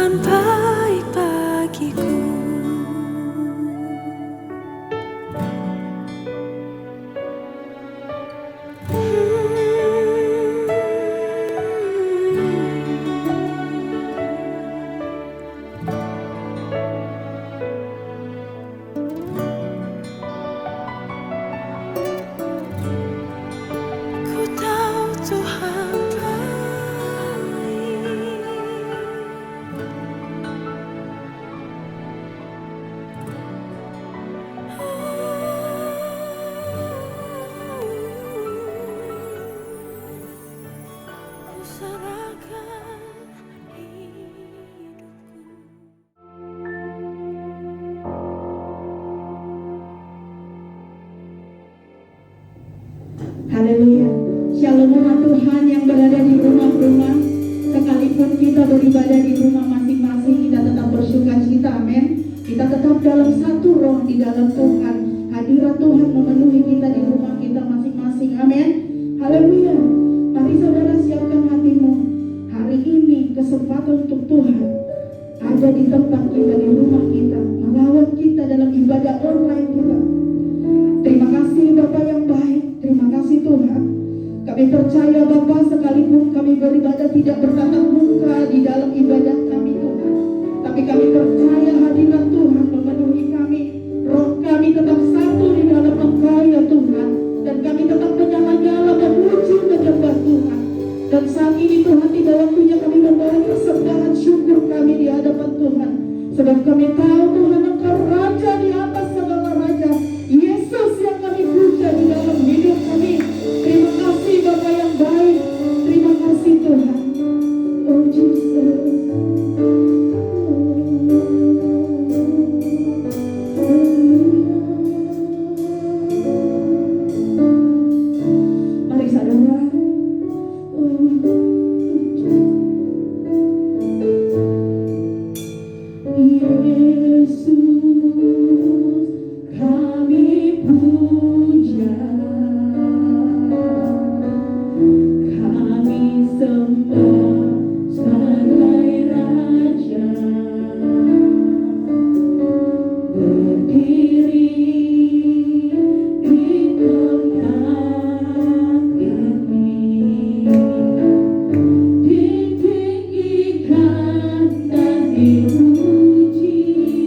Tuhan baik bagiku. Ku tahu Tuhan ku serahkan hidupku. Haleluya. Shalom umat Tuhan yang berada di rumah-rumah. Sekalipun kita beribadah di rumah masing-masing, kita tetap bersukacita, amin. Kita tetap dalam satu roh di dalam Tuhan. Hadirat Tuhan memenuhi kita di rumah kita masing-masing, amin. Haleluya. Mari saudara siapkan hatimu. Hari ini kesempatan untuk Tuhan ada di tempat kita, di rumah kita, melawat kita dalam ibadah online kita. Terima kasih Bapak yang baik. Terima kasih Tuhan. Kami percaya Bapak, sekalipun kami beribadah tidak bertatap muka di dalam ibadah kami Tuhan, tapi kami percaya hadirat Tuhan memenuhi kami. Roh kami tetap satu di dalam Engkau ya Tuhan, dan kami tetap menyala-nyala memuji menyembah Tuhan. Dan saat ini Tuhan tidak waktunya kami membawa persembahan syukur kami di hadapan Tuhan, sebab kami tahu Tuhan Engkau Raja di atas segala raja, Yesus yang kami puja di dalam hidup kami. Terima kasih Bapa yang baik. Terima kasih Tuhan. Oh Jesus. Mari saudara. Yesus kami puja, kami sembah sebagai Raja, berdiri di tengah kami, ditinggikan dan dipuji.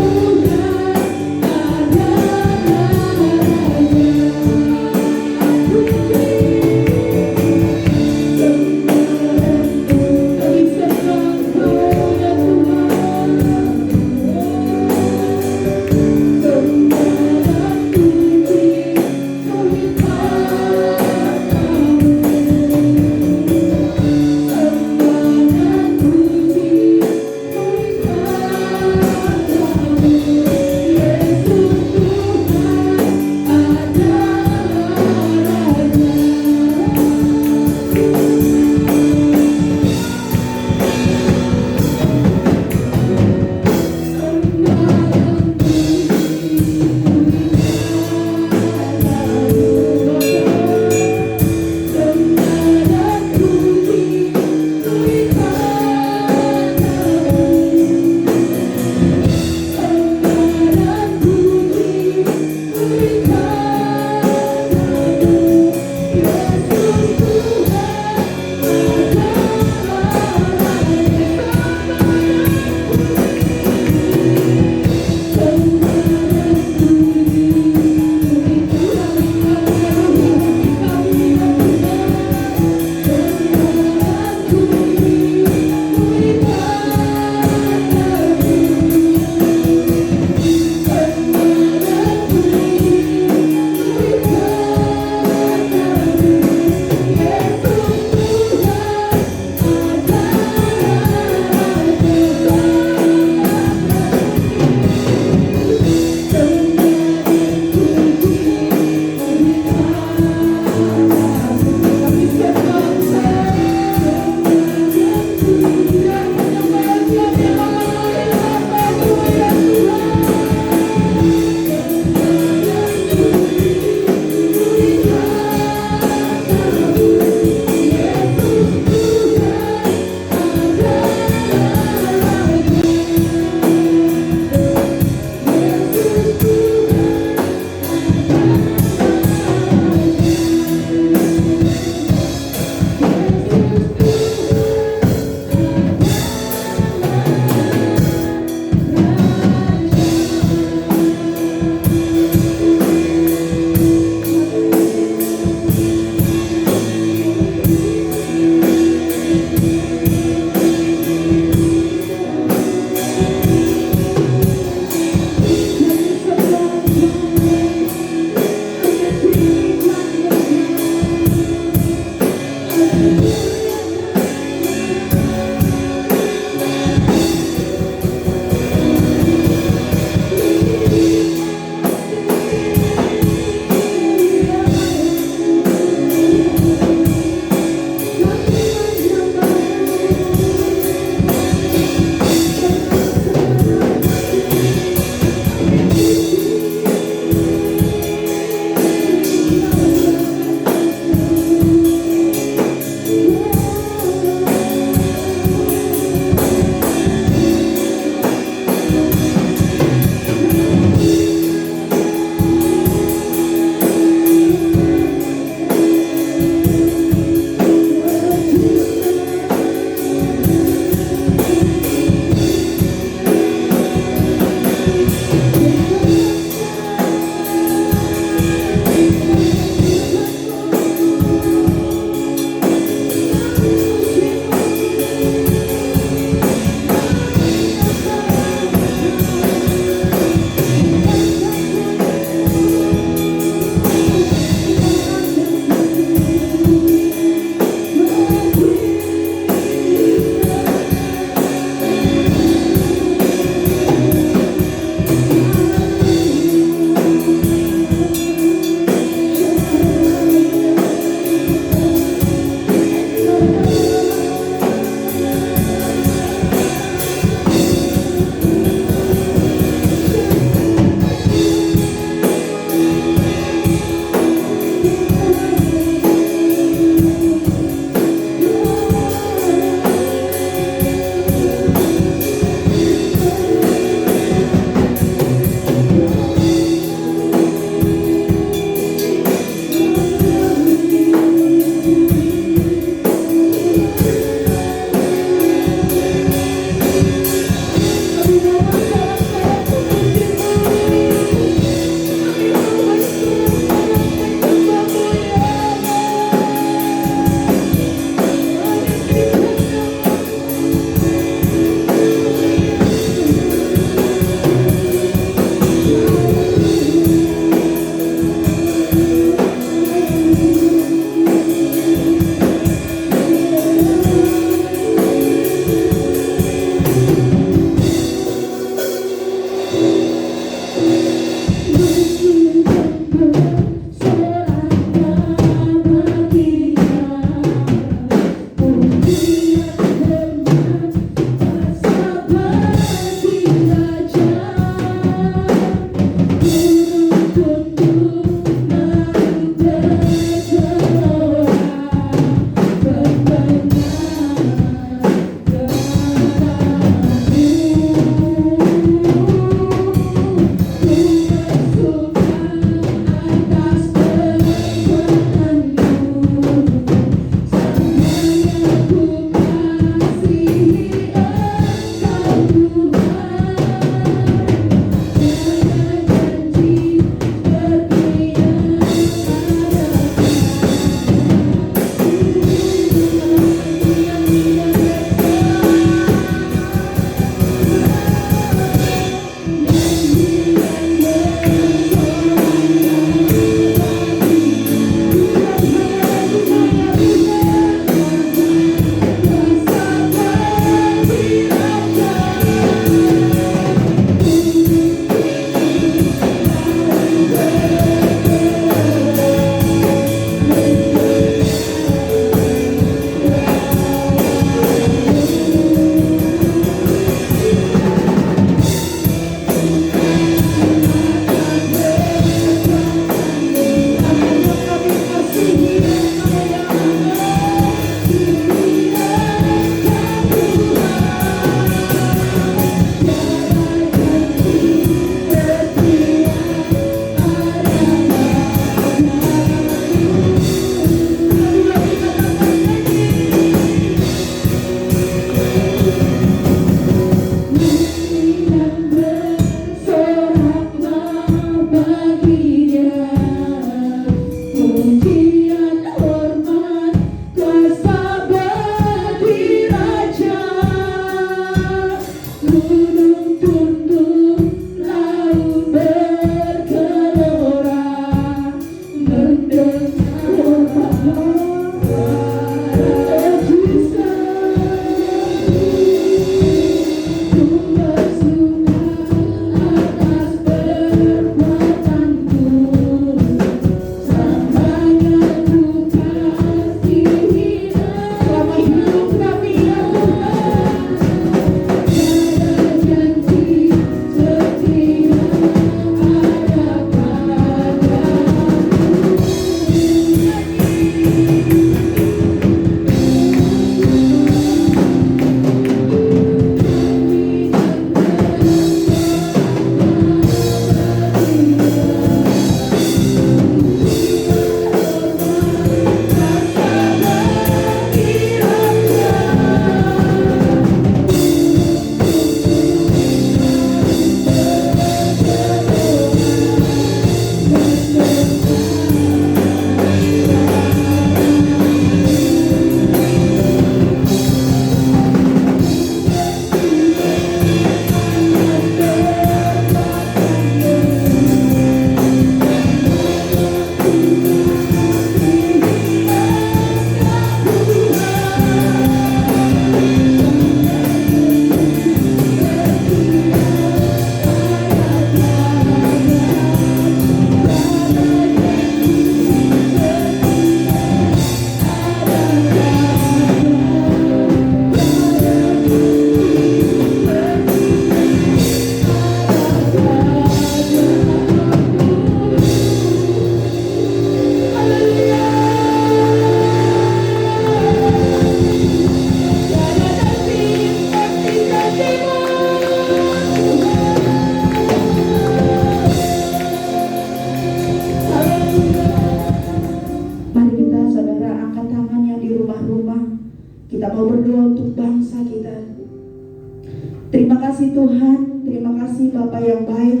Terima kasih Tuhan, terima kasih Bapa yang baik.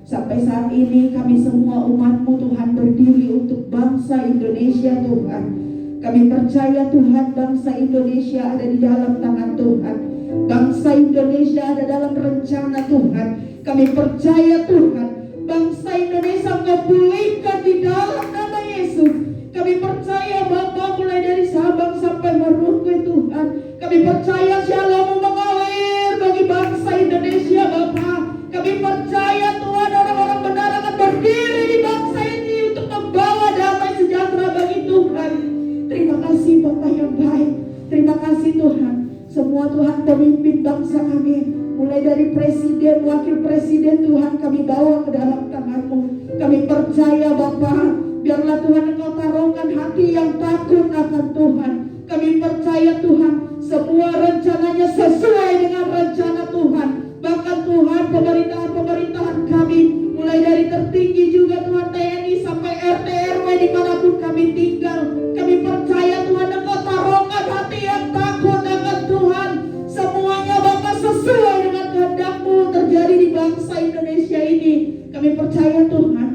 Sampai saat ini kami semua umat-Mu Tuhan berdiri untuk bangsa Indonesia Tuhan. Kami percaya Tuhan bangsa Indonesia ada di dalam tangan Tuhan. Bangsa Indonesia ada dalam rencana Tuhan. Kami percaya Tuhan bangsa Indonesia Engkau pulihkan di dalam nama Yesus. Kami percaya Bapa mulai dari Sabang sampai Merauke Tuhan. Kami percaya Shalom mengalir bagi bangsa Indonesia Bapa. Kami percaya Tuhan orang-orang benar akan berdiri di bangsa ini untuk membawa damai sejahtera bagi Tuhan. Terima kasih Bapa yang baik. Terima kasih Tuhan. Semua Tuhan pemimpin bangsa kami, mulai dari presiden, wakil presiden Tuhan kami bawa ke dalam tangan-Mu. Kami percaya Bapa, biarlah Tuhan Engkau taruhkan hati yang takut akan Tuhan. Kami percaya Tuhan, semua rencananya sesuai dengan rencana Tuhan. Bahkan Tuhan pemerintahan kami, mulai dari tertinggi juga Tuhan TNI sampai RT RW dimanapun kami tinggal. Kami percaya Tuhan Engkau taruhkan hati yang takut akan Tuhan. Semuanya Bapa sesuai dengan kehendak-Mu terjadi di bangsa Indonesia ini. Kami percaya Tuhan,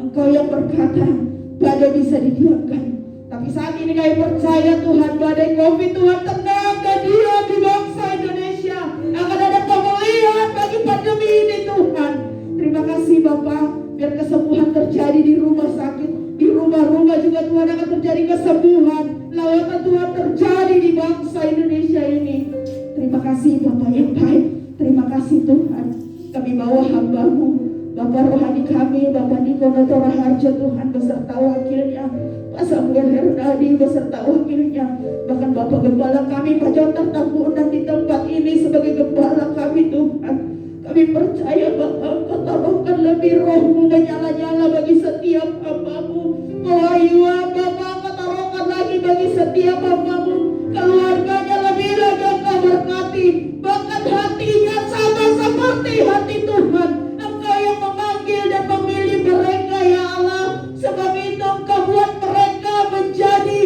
Engkau yang berkata badai bisa didiamkan. Tapi saat ini kami percaya Tuhan badai COVID Tuhan tenang dan diam di bangsa Indonesia. Akan ada pemulihan bagi pandemi ini Tuhan. Terima kasih Bapa, biar kesembuhan terjadi di rumah sakit, di rumah-rumah juga Tuhan akan terjadi kesembuhan. Lawatan Tuhan terjadi di bangsa Indonesia ini. Terima kasih Bapa yang baik. Terima kasih Tuhan. Kami bawa hamba-Mu, Bapak rohani kami, Bapak Niko Noto Raharjo Tuhan beserta wakilnya, Pak Samuel Hernadi beserta wakilnya, bahkan Bapak Gembala kami, Pak Jontar Tambunan di tempat ini sebagai Gembala kami Tuhan. Kami percaya Bapak Engkau taruhkan lebih roh-Mu menyala-nyala bagi setiap hamba-Mu. Kewahyuan Bapak Engkau taruhkan lagi bagi setiap hamba-Mu. Keluarganya lebih lagi Engkau berkati, bahkan hatinya sama seperti hati Tuhan. Engkau yang memanggil dan memilih mereka ya Allah. Sebab itu Engkau buat mereka menjadi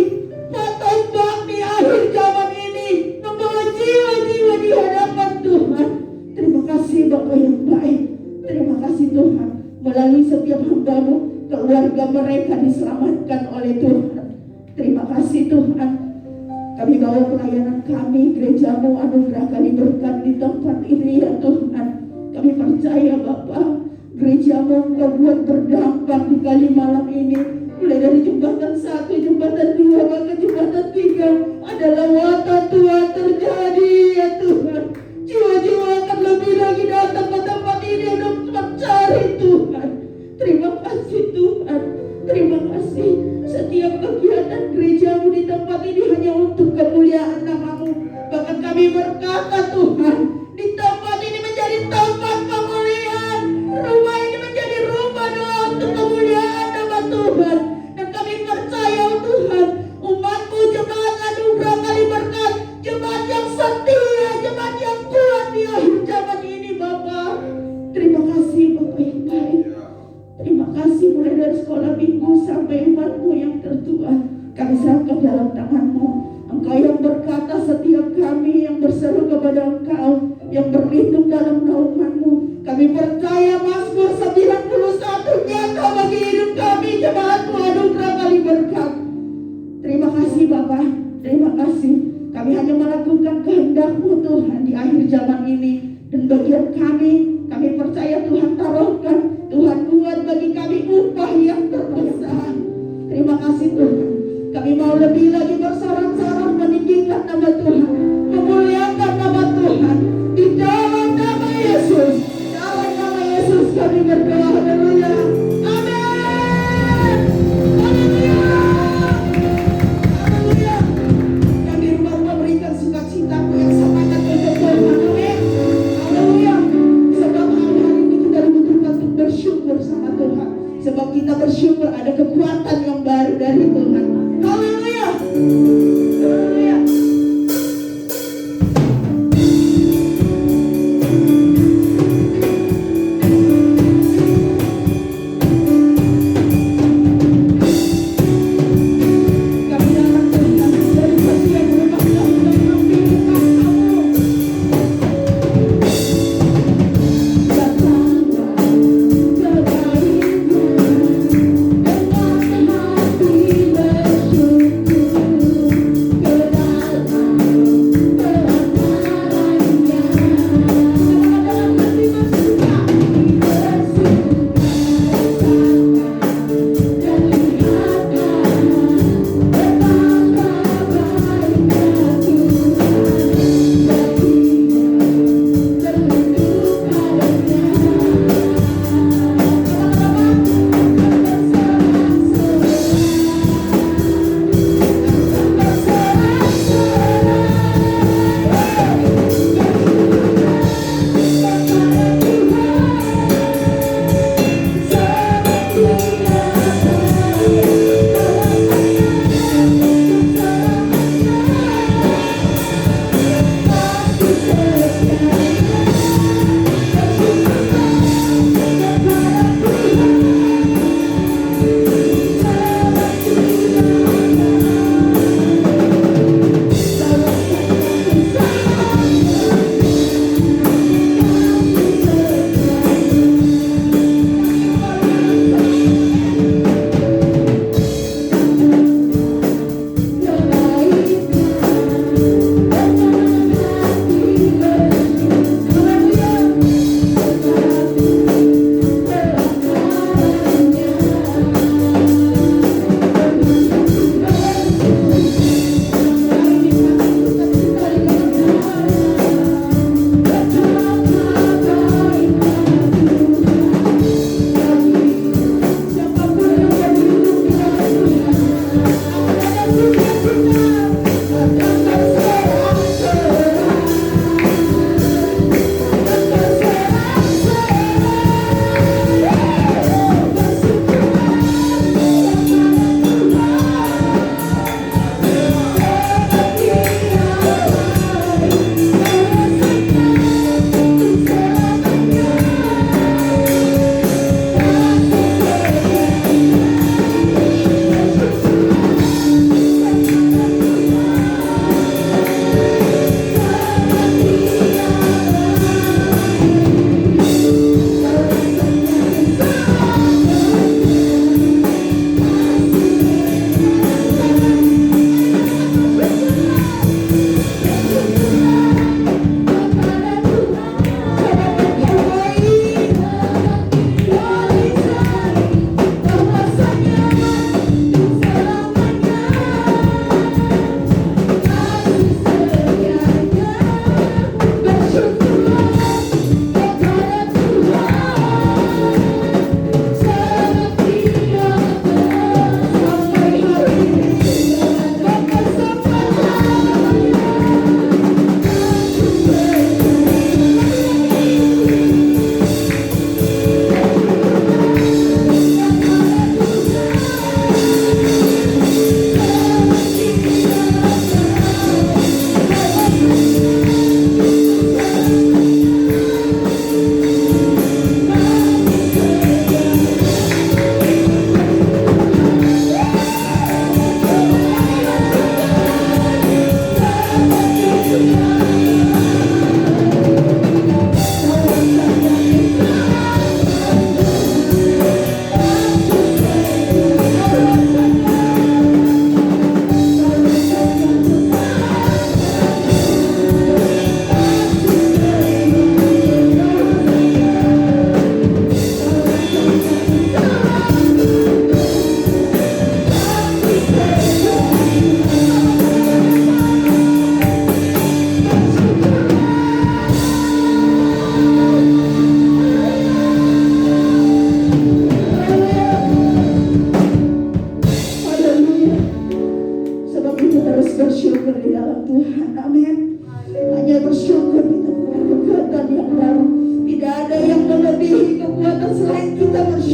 patombak di akhir zaman ini, membawa jiwa-jiwa di hadapan Tuhan. Terima kasih Bapa yang baik. Terima kasih Tuhan, melalui setiap hamba-Mu keluarga mereka diselamatkan oleh Tuhan. Terima kasih Tuhan. Kami bawa pelayanan kami, gereja-Mu anugerah kali berkat di tempat ini ya Tuhan. Kami percaya Bapa, gereja-Mu Engkau buat berdampak di Kalimalang ini. Mulai dari jembatan 1, jembatan 2, bahkan jembatan 3. Ada lawatan Tuhan terjadi ya Tuhan. Jiwa-jiwa akan lebih lagi datang ke tempat ini untuk mencari Tuhan. Terima kasih Tuhan. Terima kasih. Setiap kegiatan gereja-Mu di tempat ini hanya untuk kemuliaan nama-Mu. Bahkan kami berkata Tuhan, di tempat ini menjadi tempat pemulihan. Rumah ini menjadi rumah doa untuk kemuliaan nama Tuhan. Dan kami percaya Tuhan, umat-Mu jemaat anugerah kali berkat, jemaat yang setia, jemaat yang kuat di akhir zaman ini Bapa. Terima kasih Bapa yang baik. Terima kasih mulai dari sekolah minggu sampai umat-Mu yang tertua. Kami serahkan dalam tangan-Mu. Engkau yang berkata setiap kami yang berseru kepada Engkau, yang berlindung dalam naungan-Mu. Kami percaya Mazmur 91 nyata bagi hidup kami, jemaat-Mu anugerah kali berkat. Terima kasih Bapa. Terima kasih. Kami hanya melakukan kehendak-Mu Tuhan di akhir zaman ini. Dan bagian kami percaya Tuhan taruhkan, Tuhan buat bagi kami upah yang terbesar. Terima kasih Tuhan. Kami mau lebih lagi bersorak-sorak meninggikan nama Tuhan, memuliakan nama Tuhan. Di dalam nama Yesus, dalam nama Yesus kami berdoa. Haleluya. Amin. Haleluya. Haleluya. Yang di rumah berikan sukacitaku yang semangat untuk Tuhan. Amin. Haleluya. Sebab hari ini kita dibutuhkan untuk bersyukur sama Tuhan. Sebab kita bersyukur ada kekuatan yang baru dari Tuhan. Haleluya. Haleluya. Kami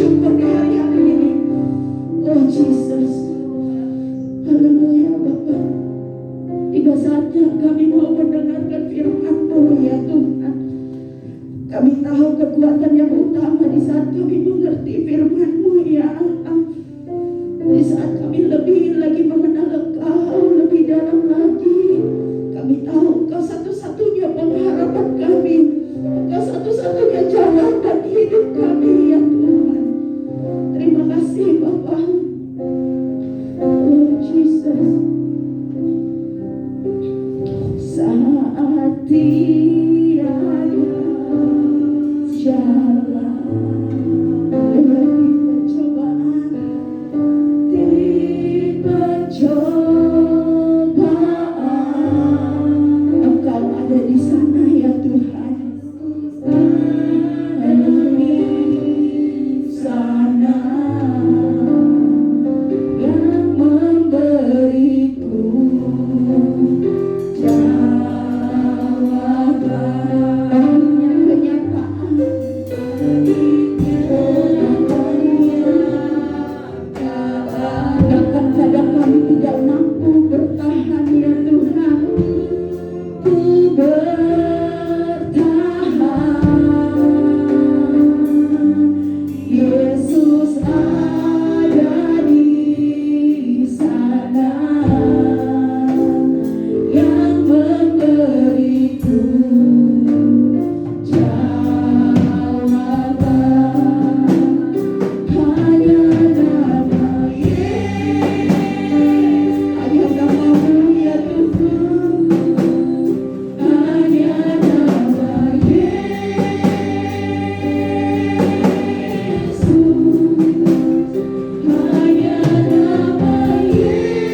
bersyukur di hari-hari ini. Oh Jesus, haleluya Bapak. Tiba saatnya kami mau mendengarkan firman-Mu ya Tuhan. Kami tahu kekuatan yang utama di saat kami mengerti firman-Mu ya Allah. Di saat kami lebih lagi mengenal Engkau lebih dalam lagi, kami tahu Engkau satu-satunya pengharapan kami, Engkau satu-satunya jawaban hidup kami ya Tuhan. Terima kasih Bapa. Oh Jesus, saat tiada jalan lagi pencobaan, Engkau ada di sana ya Tuhan. Di sana yang memberiku jawaban, kenyataan. Bahkan kadang kami tidak mampu bertahan ya Tuhan. Ku bertahan. Yesus ada di sana yang memberiku jawaban. Hanya nama Yesus, hanya nama-Mu ya Tuhan. Hanya nama Yesus, hanya nama Yesus,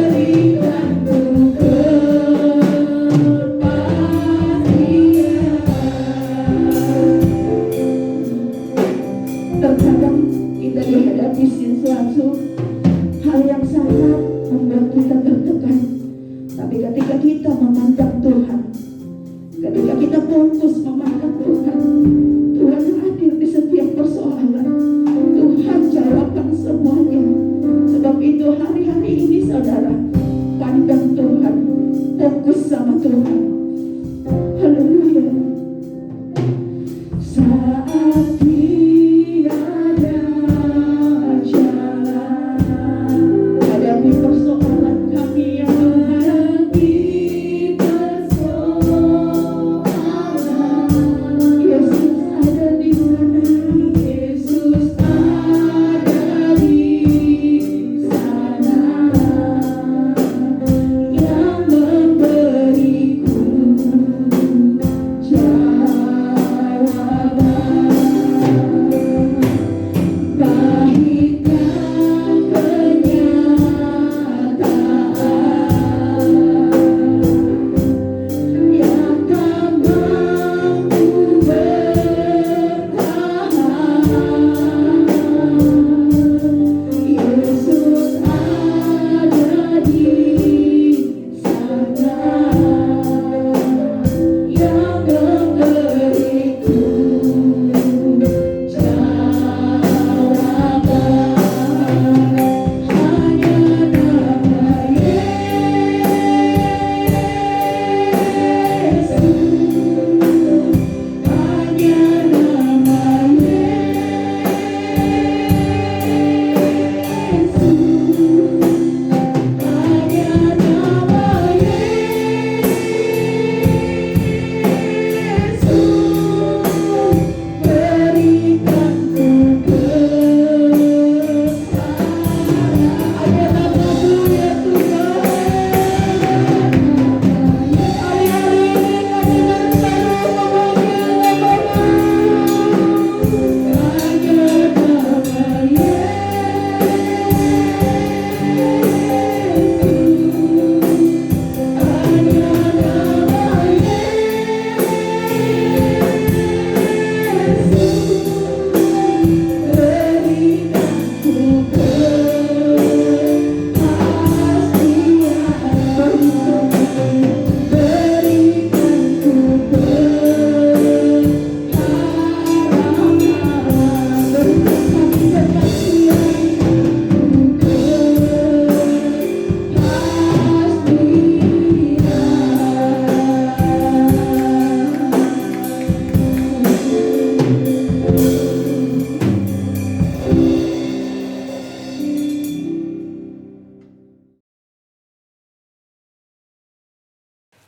berikanku terkadang kita dihadapi sesuatu hal yang sangat membuat kita tertekan. Tapi ketika kita memandang Tuhan, ketika kita fokus memandang Tuhan, Tuhan hadir di setiap persoalan. Tuhan jawabkan semuanya. Sebab itu hari-hari ini saudara, pandang Tuhan, fokus sama Tuhan. Haleluya. Saat tiada jalan hadapi persoalan kami ya Tuhan. Yesus ada di sana. Yesus ada di sana yang memberiku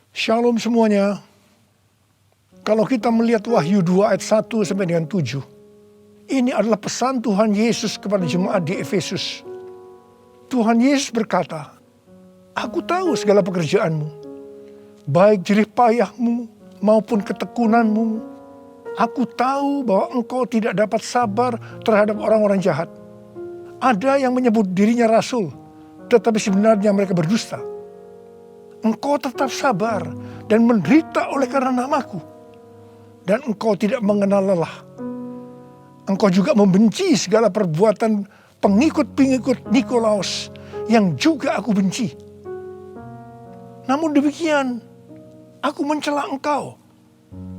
Shalom semuanya. Kalau kita melihat Wahyu 2 ayat 1 sampai dengan 7. Ini adalah pesan Tuhan Yesus kepada jemaat di Efesus. Tuhan Yesus berkata, "Aku tahu segala pekerjaanmu, baik jerih payahmu maupun ketekunanmu. Aku tahu bahwa engkau tidak dapat sabar terhadap orang-orang jahat. Ada yang menyebut dirinya rasul, tetapi sebenarnya mereka berdusta. Engkau tetap sabar dan menderita oleh karena namaku. Dan engkau tidak mengenal lelah. Engkau juga membenci segala perbuatan pengikut-pengikut Nikolaus yang juga aku benci. Namun demikian, aku mencela engkau,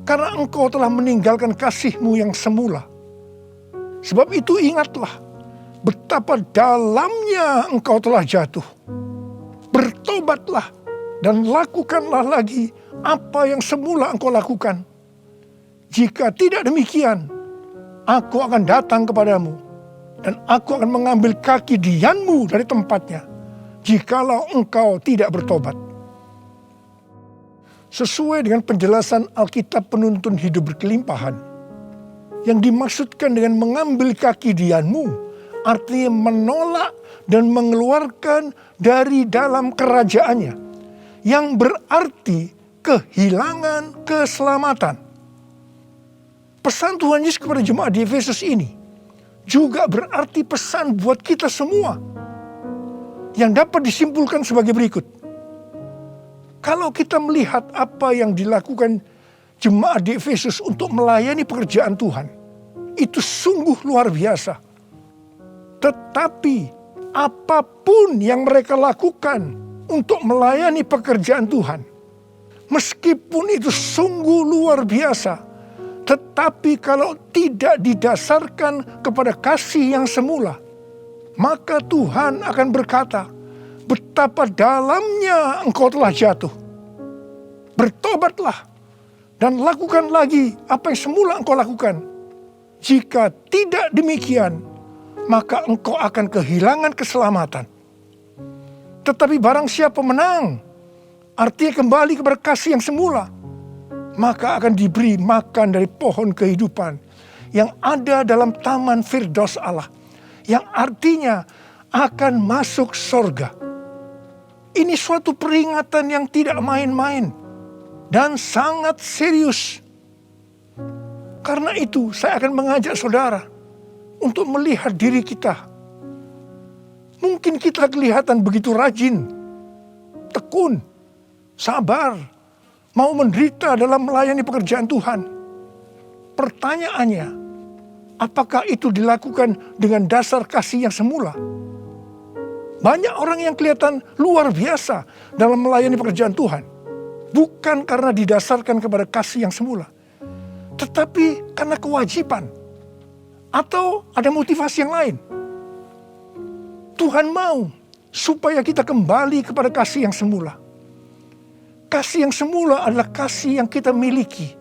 karena engkau telah meninggalkan kasihmu yang semula. Sebab itu ingatlah, betapa dalamnya engkau telah jatuh. Bertobatlah dan lakukanlah lagi apa yang semula engkau lakukan. Jika tidak demikian, aku akan datang kepadamu dan aku akan mengambil kaki dianmu dari tempatnya, jikalau engkau tidak bertobat." Sesuai dengan penjelasan Alkitab penuntun hidup berkelimpahan, yang dimaksudkan dengan mengambil kaki dianmu, artinya menolak dan mengeluarkan dari dalam kerajaannya, yang berarti kehilangan keselamatan. Pesan Tuhan Yesus kepada jemaat di Efesus ini juga berarti pesan buat kita semua, yang dapat disimpulkan sebagai berikut. Kalau kita melihat apa yang dilakukan jemaat di Efesus untuk melayani pekerjaan Tuhan, itu sungguh luar biasa. Tetapi apapun yang mereka lakukan untuk melayani pekerjaan Tuhan, meskipun itu sungguh luar biasa, tetapi kalau tidak didasarkan kepada kasih yang semula, maka Tuhan akan berkata, "Betapa dalamnya engkau telah jatuh. Bertobatlah dan lakukan lagi apa yang semula engkau lakukan. Jika tidak demikian, maka engkau akan kehilangan keselamatan. Tetapi barang siapa menang, artinya kembali kepada kasih yang semula, maka akan diberi makan dari pohon kehidupan yang ada dalam taman Firdaus Allah, yang artinya akan masuk sorga." Ini suatu peringatan yang tidak main-main dan sangat serius. Karena itu saya akan mengajak saudara untuk melihat diri kita. Mungkin kita kelihatan begitu rajin, tekun, sabar, mau menderita dalam melayani pekerjaan Tuhan. Pertanyaannya, apakah itu dilakukan dengan dasar kasih yang semula? Banyak orang yang kelihatan luar biasa dalam melayani pekerjaan Tuhan, bukan karena didasarkan kepada kasih yang semula, tetapi karena kewajiban atau ada motivasi yang lain. Tuhan mau supaya kita kembali kepada kasih yang semula. Kasih yang semula adalah kasih yang kita miliki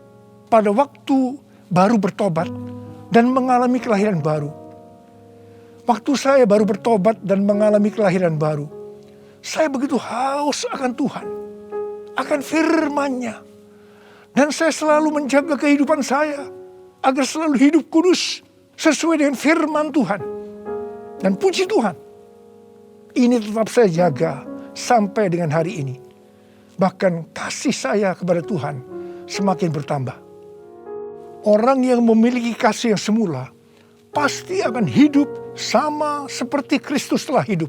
pada waktu baru bertobat dan mengalami kelahiran baru. Waktu saya baru bertobat dan mengalami kelahiran baru, saya begitu haus akan Tuhan, akan firman-Nya. Dan saya selalu menjaga kehidupan saya agar selalu hidup kudus sesuai dengan firman Tuhan. Dan puji Tuhan, ini tetap saya jaga sampai dengan hari ini. Bahkan kasih saya kepada Tuhan semakin bertambah. Orang yang memiliki kasih yang semula pasti akan hidup sama seperti Kristus telah hidup.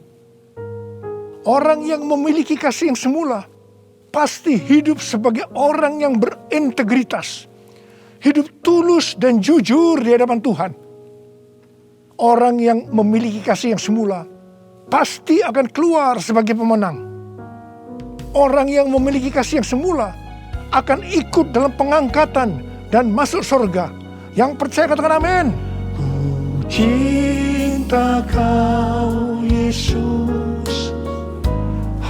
Orang yang memiliki kasih yang semula pasti hidup sebagai orang yang berintegritas, hidup tulus dan jujur di hadapan Tuhan. Orang yang memiliki kasih yang semula pasti akan keluar sebagai pemenang. Orang yang memiliki kasih yang semula akan ikut dalam pengangkatan dan masuk surga. Yang percaya katakan amin. Ku cinta Kau Yesus,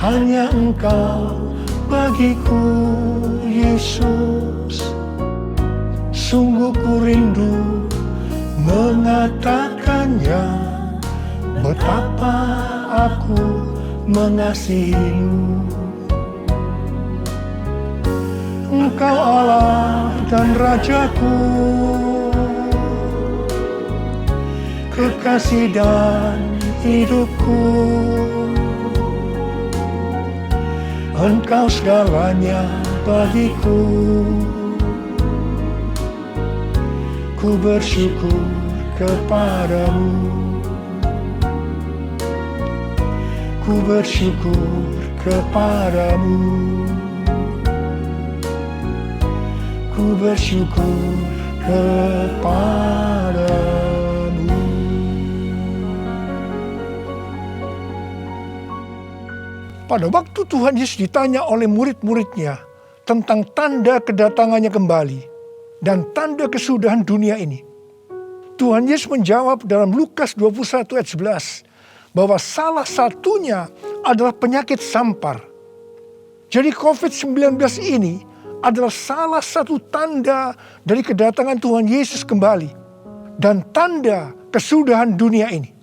hanya Engkau bagiku Yesus. Sungguh ku rindu mengatakannya, betapa aku mengasihimu. Engkau Allah dan Rajaku, kekasih dan hidupku. Engkau segalanya bagiku. Ku bersyukur kepadamu. Ku bersyukur kepadamu. Ku bersyukur kepadamu. Pada waktu Tuhan Yesus ditanya oleh murid-muridnya tentang tanda kedatangannya kembali dan tanda kesudahan dunia ini, Tuhan Yesus menjawab dalam Lukas 21 ayat 11 bahwa salah satunya adalah penyakit sampar. Jadi COVID-19 ini adalah salah satu tanda dari kedatangan Tuhan Yesus kembali dan tanda kesudahan dunia ini.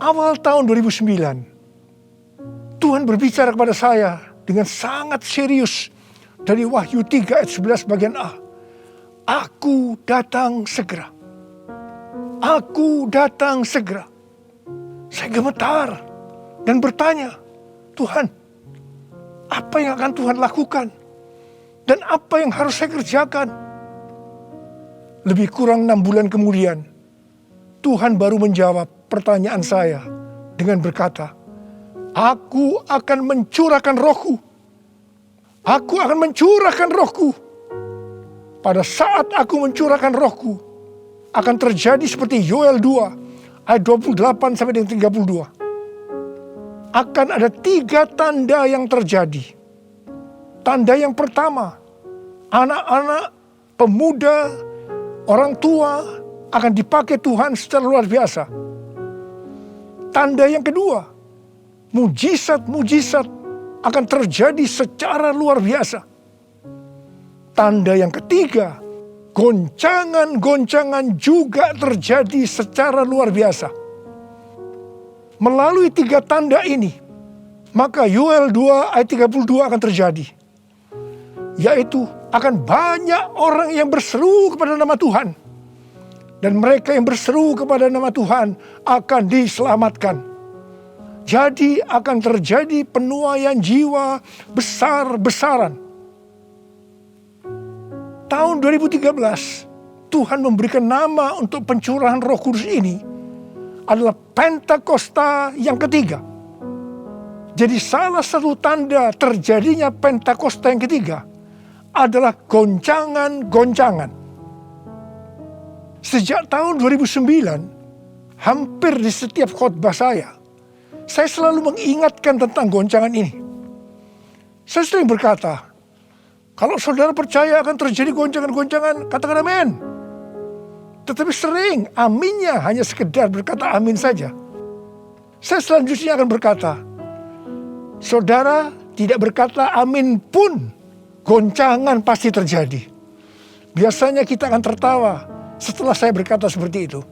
Awal tahun 2009, Tuhan berbicara kepada saya dengan sangat serius dari Wahyu 3 ayat 11 bagian A. Aku datang segera. Aku datang segera. Saya gemetar dan bertanya, Tuhan, apa yang akan Tuhan lakukan? Dan apa yang harus saya kerjakan? Lebih kurang 6 bulan kemudian, Tuhan baru menjawab pertanyaan saya dengan berkata, Aku akan mencurahkan rohku. Aku akan mencurahkan rohku. Pada saat aku mencurahkan rohku, akan terjadi seperti Yoel 2 ayat 28 sampai dengan 32. Akan ada 3 tanda yang terjadi. Tanda yang pertama, anak-anak, pemuda, orang tua akan dipakai Tuhan secara luar biasa. Tanda yang kedua, mujizat-mujizat akan terjadi secara luar biasa. Tanda yang ketiga, goncangan-goncangan juga terjadi secara luar biasa. Melalui 3 tanda ini, maka Yoel 2 ayat 32 akan terjadi. Yaitu akan banyak orang yang berseru kepada nama Tuhan. Dan mereka yang berseru kepada nama Tuhan akan diselamatkan. Jadi akan terjadi penuaian jiwa besar-besaran. Tahun 2013, Tuhan memberikan nama untuk pencurahan Roh Kudus ini adalah Pentakosta yang ketiga. Jadi salah satu tanda terjadinya Pentakosta yang ketiga adalah goncangan-goncangan. Sejak tahun 2009, hampir di setiap khotbah saya selalu mengingatkan tentang goncangan ini. Saya sering berkata, kalau saudara percaya akan terjadi goncangan-goncangan, katakan amin. Tetapi sering aminnya hanya sekedar berkata amin saja. Saya selanjutnya akan berkata, saudara tidak berkata amin pun, goncangan pasti terjadi. Biasanya kita akan tertawa setelah saya berkata seperti itu.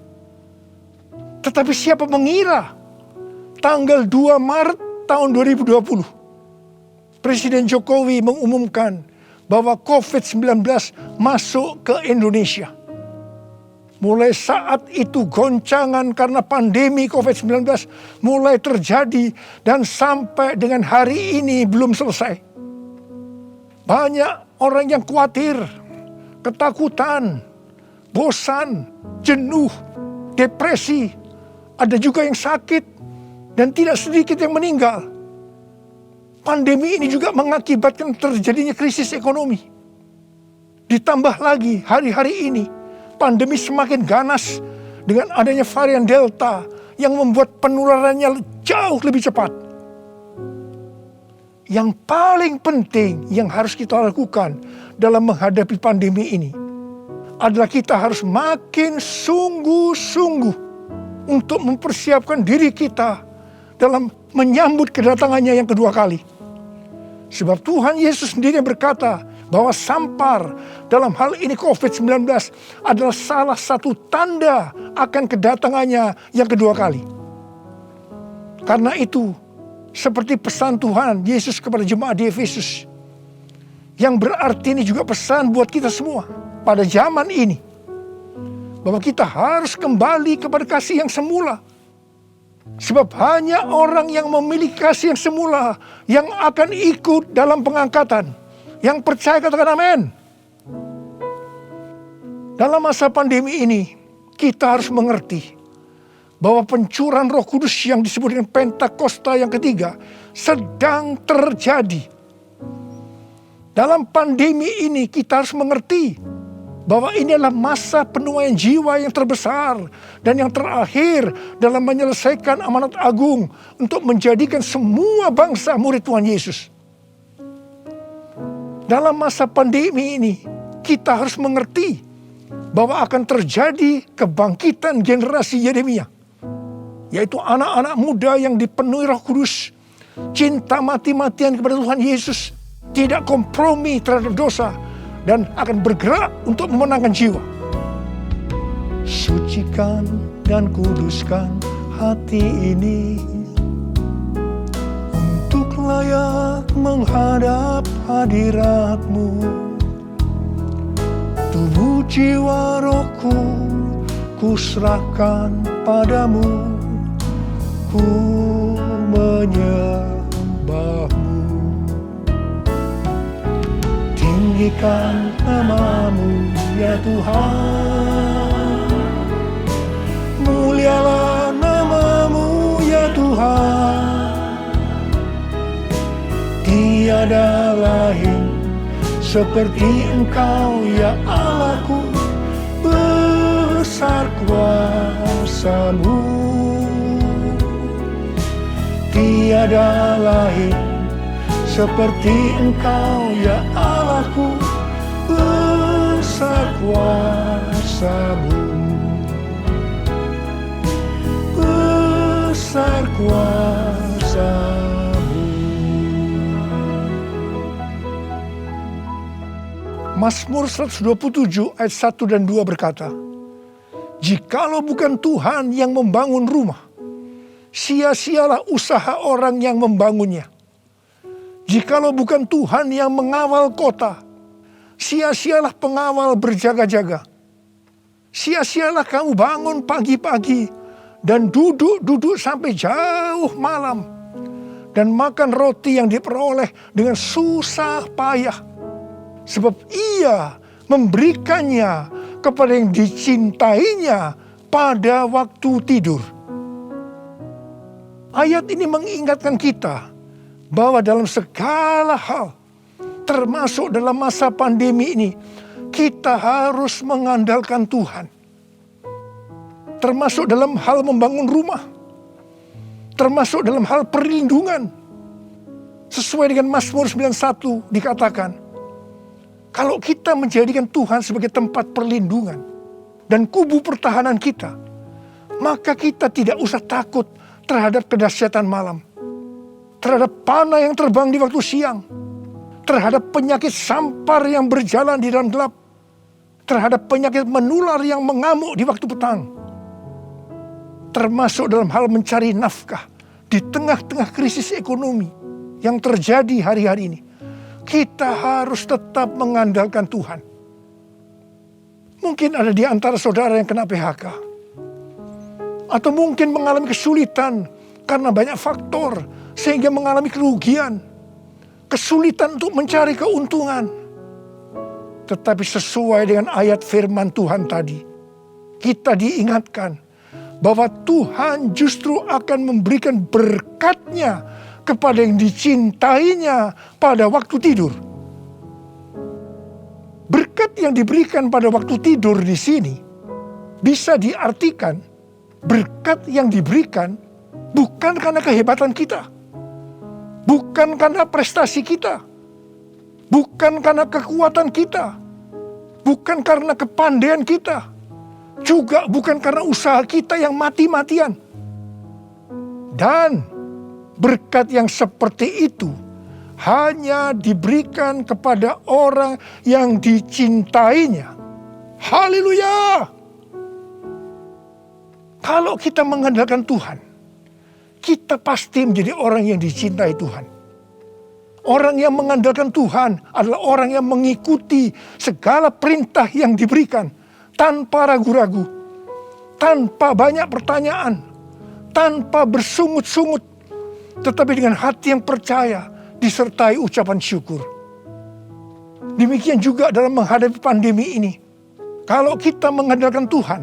Tetapi siapa mengira tanggal 2 Maret tahun 2020, Presiden Jokowi mengumumkan bahwa COVID-19 masuk ke Indonesia. Mulai saat itu goncangan karena pandemi COVID-19 mulai terjadi dan sampai dengan hari ini belum selesai. Banyak orang yang khawatir, ketakutan, bosan, jenuh, depresi. Ada juga yang sakit dan tidak sedikit yang meninggal. Pandemi ini juga mengakibatkan terjadinya krisis ekonomi. Ditambah lagi hari-hari ini pandemi semakin ganas dengan adanya varian Delta yang membuat penularannya jauh lebih cepat. Yang paling penting yang harus kita lakukan dalam menghadapi pandemi ini adalah kita harus makin sungguh-sungguh untuk mempersiapkan diri kita dalam menyambut kedatangannya yang kedua kali. Sebab Tuhan Yesus sendiri yang berkata bahwa sampar dalam hal ini COVID-19 adalah salah satu tanda akan kedatangannya yang kedua kali. Karena itu, seperti pesan Tuhan Yesus kepada jemaat di Efesus, Yang berarti ini juga pesan buat kita semua pada zaman ini. Bahwa kita harus kembali kepada kasih yang semula. Sebab hanya orang yang memiliki kasih yang semula yang akan ikut dalam pengangkatan. Yang percaya katakan amin. Dalam masa pandemi ini kita harus mengerti bahwa pencurahan Roh Kudus yang disebut dengan Pentakosta yang ketiga sedang terjadi. Dalam pandemi ini kita harus mengerti bahwa ini adalah masa penuaian jiwa yang terbesar dan yang terakhir dalam menyelesaikan amanat agung untuk menjadikan semua bangsa murid Tuhan Yesus. Dalam masa pandemi ini kita harus mengerti bahwa akan terjadi kebangkitan generasi Yeremia, yaitu anak-anak muda yang dipenuhi Roh Kudus, cinta mati-matian kepada Tuhan Yesus, tidak kompromi terhadap dosa, dan akan bergerak untuk memenangkan jiwa. Sucikan dan kuduskan hati ini untuk layak menghadap hadirat-Mu. Tubuh jiwa rohku kuserahkan padamu, ku menyembah-Mu. Tinggikan nama-Mu ya Tuhan, mulialah nama-Mu ya Tuhan. Tiada lain seperti Engkau ya Allahku, besar kuasa-Mu. Tiada lain seperti Engkau ya Allahku, besar kuasa-Mu. Besar kuasa-Mu. Mazmur 127 ayat 1 dan 2 berkata, jikalau bukan Tuhan yang membangun rumah, sia-sialah usaha orang yang membangunnya. Jikalau bukan Tuhan yang mengawal kota, sia-sialah pengawal berjaga-jaga. Sia-sialah kamu bangun pagi-pagi dan duduk-duduk sampai jauh malam, dan makan roti yang diperoleh dengan susah payah. Sebab Ia memberikannya kepada yang dicintainya pada waktu tidur. Ayat ini mengingatkan kita bahwa dalam segala hal, termasuk dalam masa pandemi ini, kita harus mengandalkan Tuhan. Termasuk dalam hal membangun rumah, termasuk dalam hal perlindungan. Sesuai dengan Mazmur 91 dikatakan, kalau kita menjadikan Tuhan sebagai tempat perlindungan dan kubu pertahanan kita, maka kita tidak usah takut terhadap kedahsyatan malam, terhadap panah yang terbang di waktu siang, terhadap penyakit sampar yang berjalan di dalam gelap, terhadap penyakit menular yang mengamuk di waktu petang, termasuk dalam hal mencari nafkah di tengah-tengah krisis ekonomi yang terjadi hari-hari ini. Kita harus tetap mengandalkan Tuhan. Mungkin ada di antara saudara yang kena PHK, atau mungkin mengalami kesulitan karena banyak faktor sehingga mengalami kerugian, kesulitan untuk mencari keuntungan. Tetapi sesuai dengan ayat firman Tuhan tadi, kita diingatkan bahwa Tuhan justru akan memberikan berkat-Nya kepada yang dicintainya pada waktu tidur. Berkat yang diberikan pada waktu tidur di sini bisa diartikan berkat yang diberikan bukan karena kehebatan kita, bukan karena prestasi kita, bukan karena kekuatan kita, bukan karena kepandaian kita, juga bukan karena usaha kita yang mati-matian. Dan berkat yang seperti itu hanya diberikan kepada orang yang dicintainya. Haleluya! Kalau kita mengandalkan Tuhan, kita pasti menjadi orang yang dicintai Tuhan. Orang yang mengandalkan Tuhan adalah orang yang mengikuti segala perintah yang diberikan tanpa ragu-ragu, tanpa banyak pertanyaan, tanpa bersungut-sungut, tetapi dengan hati yang percaya disertai ucapan syukur. Demikian juga dalam menghadapi pandemi ini. Kalau kita mengandalkan Tuhan,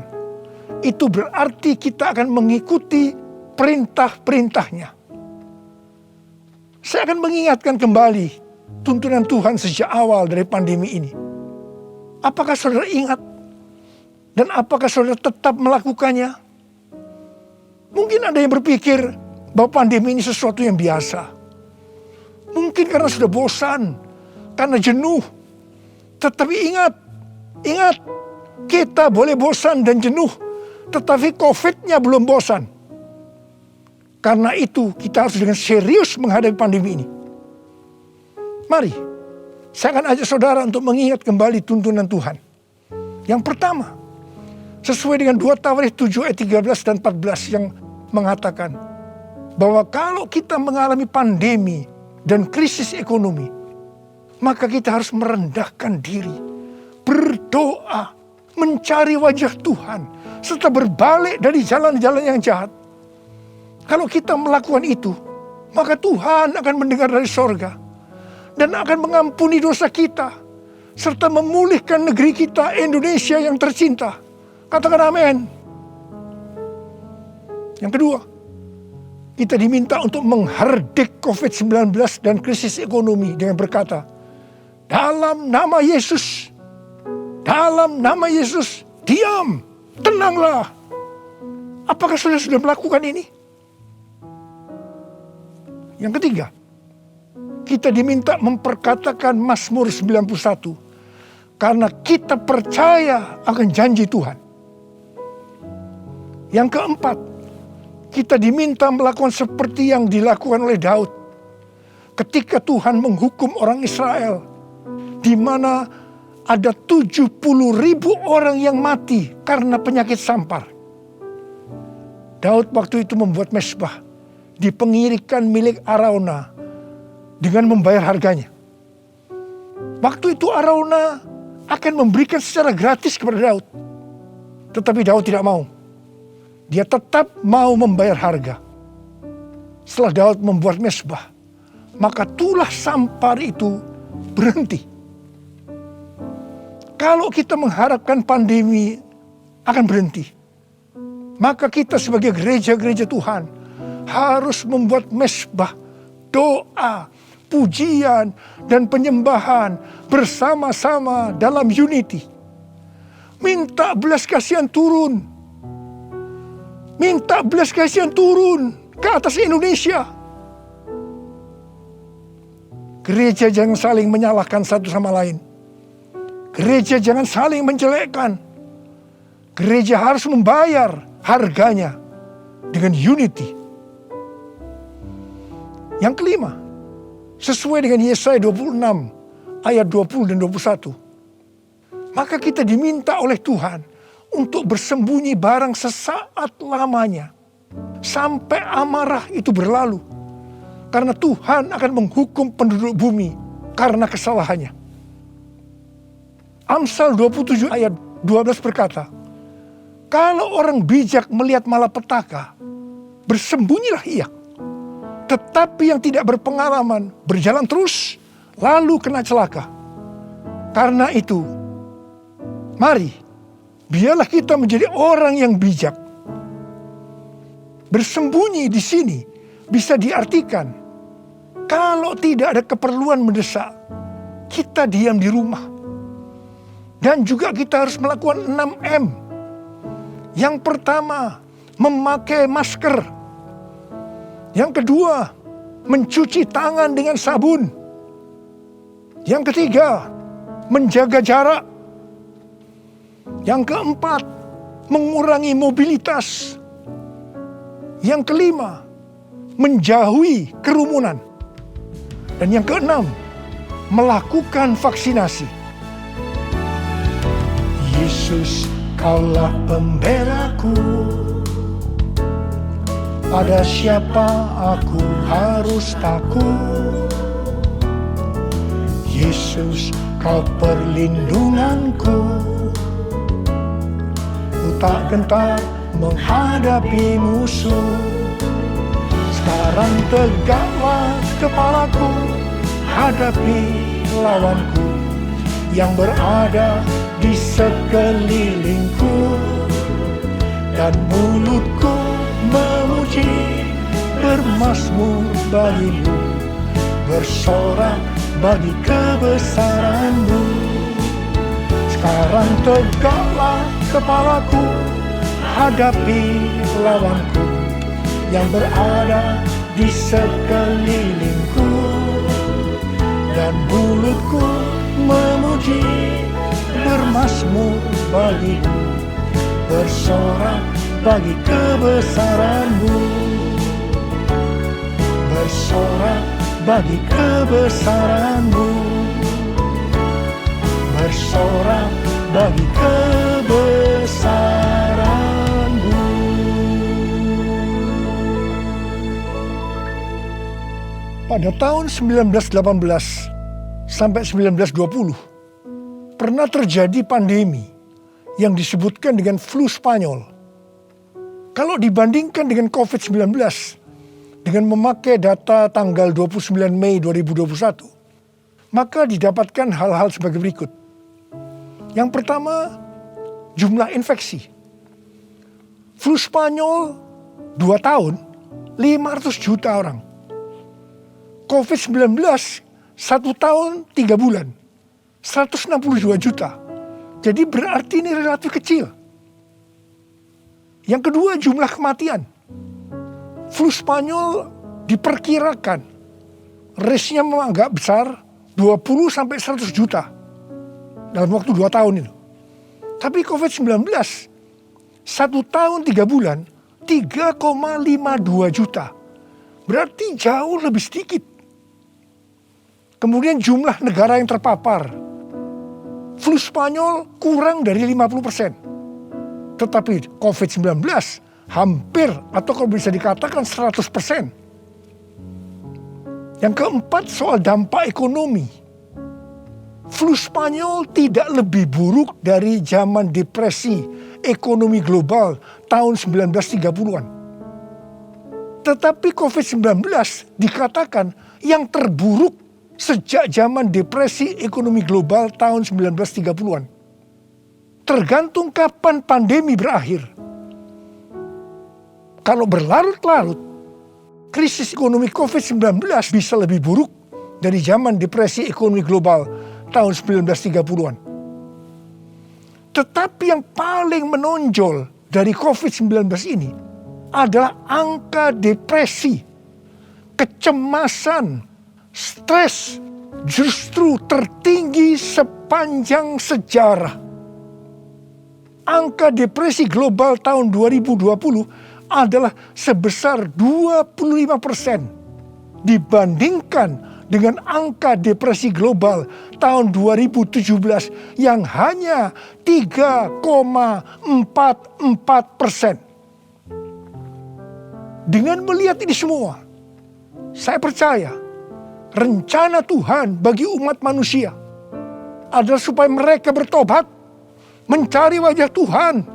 itu berarti kita akan mengikuti perintah-perintahnya. Saya akan mengingatkan kembali tuntunan Tuhan sejak awal dari pandemi ini. Apakah saudara ingat? Dan apakah saudara tetap melakukannya? Mungkin ada yang berpikir bahwa pandemi ini sesuatu yang biasa. Mungkin karena sudah bosan, karena jenuh. Tetapi ingat, kita boleh bosan dan jenuh, tetapi COVID-nya belum bosan. Karena itu kita harus dengan serius menghadapi pandemi ini. Mari, saya akan ajak saudara untuk mengingat kembali tuntunan Tuhan. Yang pertama, sesuai dengan 2 Tawarikh 7 ayat 13 dan 14 yang mengatakan bahwa kalau kita mengalami pandemi dan krisis ekonomi, maka kita harus merendahkan diri, berdoa, mencari wajah Tuhan, serta berbalik dari jalan-jalan yang jahat. Kalau kita melakukan itu, maka Tuhan akan mendengar dari sorga dan akan mengampuni dosa kita, serta memulihkan negeri kita, Indonesia yang tercinta. Katakan amin. Yang kedua, kita diminta untuk menghardik COVID-19 dan krisis ekonomi dengan berkata, dalam nama Yesus, diam, tenanglah. Apakah saudara sudah melakukan ini? Yang ketiga, kita diminta memperkatakan Mazmur 91 karena kita percaya akan janji Tuhan. Yang keempat, kita diminta melakukan seperti yang dilakukan oleh Daud ketika Tuhan menghukum orang Israel, di mana ada 70.000 orang yang mati karena penyakit sampar. Daud waktu itu membuat mezbah di pengirikan milik Arauna dengan membayar harganya. Waktu itu Arauna akan memberikan secara gratis kepada Daud. Tetapi Daud tidak mau. Dia tetap mau membayar harga. Setelah Daud membuat mezbah, maka tulah sampar itu berhenti. Kalau kita mengharapkan pandemi akan berhenti, maka kita sebagai gereja-gereja Tuhan harus membuat mezbah, doa, pujian, dan penyembahan bersama-sama dalam unity. Minta belas kasihan turun. Minta belas kasihan turun ke atas Indonesia. Gereja jangan saling menyalahkan satu sama lain. Gereja jangan saling menjelekkan. Gereja harus membayar harganya dengan unity. Yang kelima, sesuai dengan Yesaya 26 ayat 20 dan 21. Maka kita diminta oleh Tuhan untuk bersembunyi barang sesaat lamanya, sampai amarah itu berlalu. Karena Tuhan akan menghukum penduduk bumi karena kesalahannya. Amsal 27 ayat 12 berkata, kalau orang bijak melihat malapetaka, bersembunyilah ia. Tetapi yang tidak berpengalaman berjalan terus, lalu kena celaka. Karena itu, mari, biarlah kita menjadi orang yang bijak. Bersembunyi di sini bisa diartikan, kalau tidak ada keperluan mendesak, kita diam di rumah. Dan juga kita harus melakukan 6M. Yang pertama, memakai masker. Yang kedua, mencuci tangan dengan sabun. Yang ketiga, menjaga jarak. Yang keempat, mengurangi mobilitas. Yang kelima, menjauhi kerumunan. Dan yang keenam, melakukan vaksinasi. Yesus, Kaulah pembelaku. Pada siapa aku harus takut? Yesus, kau perlindunganku. Ku tak gentar menghadapi musuh. Sekarang tegaklah kepalaku, hadapi lawanku yang berada di sekelilingku. Dan mulutku memuji, bermazmur bagimu, bersorak bagi kebesaran-Mu. Sekarang tegaklah kepalaku, hadapi lawanku yang berada di sekelilingku. Dan mulutku memuji, bermazmur bagimu, bersorak bagi kebesaran-Mu. Bersorak bagi kebesaran-Mu. Bersorak bagi kebesaran-Mu. Pada tahun 1918 sampai 1920 pernah terjadi pandemi yang disebutkan dengan flu Spanyol. Kalau dibandingkan dengan COVID-19 dengan memakai data tanggal 29 Mei 2021, maka didapatkan hal-hal sebagai berikut. Yang pertama, jumlah infeksi. Flu Spanyol 2 tahun, 500 juta orang. COVID-19 1 tahun 3 bulan, 162 juta. Jadi berarti ini relatif kecil. Yang kedua, jumlah kematian. Flu Spanyol diperkirakan risknya memang agak besar, 20 sampai 100 juta dalam waktu 2 tahun itu. Tapi COVID-19 1 tahun 3 bulan 3,52 juta. Berarti jauh lebih sedikit. Kemudian jumlah negara yang terpapar. Flu Spanyol kurang dari 50%. Tetapi COVID-19 hampir atau kalau bisa dikatakan 100%. Yang keempat, soal dampak ekonomi. Flu Spanyol tidak lebih buruk dari zaman depresi ekonomi global tahun 1930-an. Tetapi COVID-19 dikatakan yang terburuk sejak zaman depresi ekonomi global tahun 1930-an. Tergantung kapan pandemi berakhir. Kalau berlarut-larut, krisis ekonomi COVID-19 bisa lebih buruk dari zaman depresi ekonomi global tahun 1930-an. Tetapi yang paling menonjol dari COVID-19 ini adalah angka depresi, kecemasan, stres justru tertinggi sepanjang sejarah. Angka depresi global tahun 2020 adalah sebesar 25% dibandingkan dengan angka depresi global tahun 2017 yang hanya 3,44%. Dengan melihat ini semua, saya percaya rencana Tuhan bagi umat manusia adalah supaya mereka bertobat, mencari wajah Tuhan,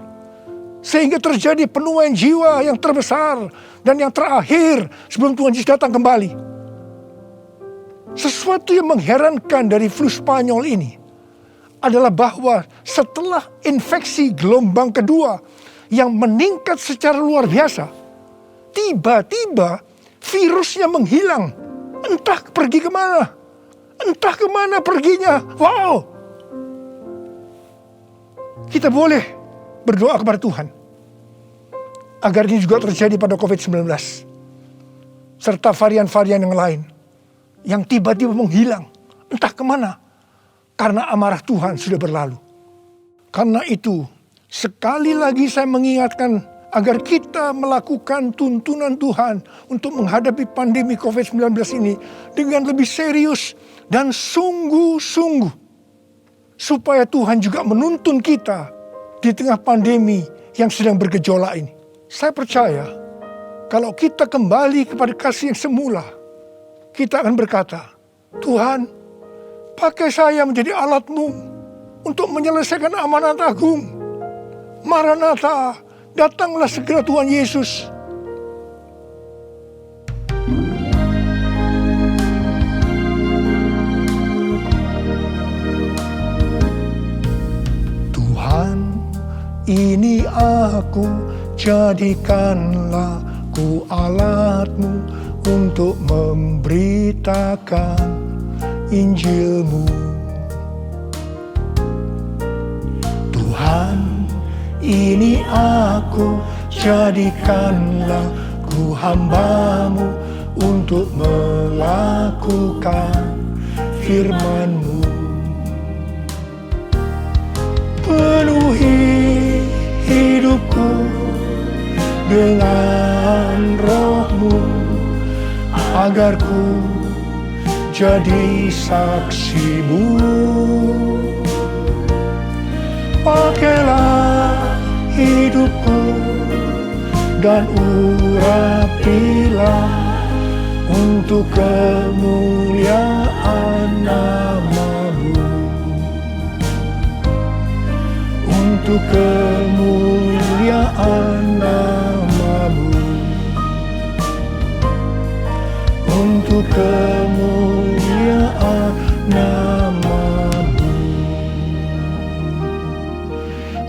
sehingga terjadi penuaian jiwa yang terbesar dan yang terakhir sebelum Tuhan Yesus datang kembali. Sesuatu yang mengherankan dari flu Spanyol ini adalah bahwa setelah infeksi gelombang kedua yang meningkat secara luar biasa, tiba-tiba virusnya menghilang. Entah pergi kemana. Entah kemana perginya. Wow. Kita boleh berdoa kepada Tuhan agar ini juga terjadi pada COVID-19. Serta varian-varian yang lain. Yang tiba-tiba menghilang. Entah kemana. Karena amarah Tuhan sudah berlalu. Karena itu, sekali lagi saya mengingatkan agar kita melakukan tuntunan Tuhan untuk menghadapi pandemi COVID-19 ini dengan lebih serius dan sungguh-sungguh. Supaya Tuhan juga menuntun kita di tengah pandemi yang sedang bergejolak ini. Saya percaya kalau kita kembali kepada kasih yang semula, kita akan berkata, Tuhan, pakai saya menjadi alat-Mu untuk menyelesaikan amanat agung. Maranatha, datanglah segera Tuhan Yesus. Tuhan, ini aku, jadikanlah ku alat-Mu untuk memberitakan Injil-Mu. Tuhan, ini aku, jadikanlah ku hamba-Mu untuk melakukan firman-Mu. Penuhi hidupku dengan Roh-Mu, agar ku jadi saksi-Mu. Pakailah hidupku dan urapilah untuk kemuliaan nama-Mu. Untuk kemuliaan nama-Mu. Untuk kemuliaan nama-Mu.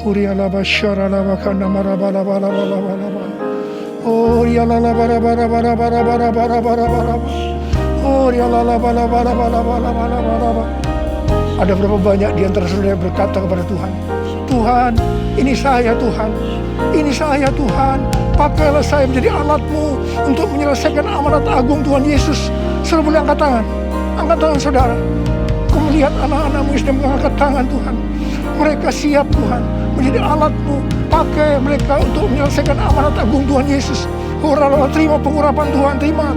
Uriala basyara labakana marabala bala bala bala bala. Uriala labara bara bara bara bara bara bara bara. Uriala labala bala bala bala bala bala bala. Ada berapa banyak di antara saudara yang berkata kepada Tuhan, Tuhan, ini saya Tuhan, ini saya Tuhan, pakailah saya menjadi alat-Mu untuk menyelesaikan amanat agung Tuhan Yesus. Saudara boleh angkat tangan saudara. Kau melihat anak-anak-Mu yang sedang mengangkat tangan Tuhan. Mereka siap Tuhan, menjadi alat-Mu, pakai mereka untuk menyelesaikan amanat agung Tuhan Yesus. Uralah, terima pengurapan Tuhan, terima.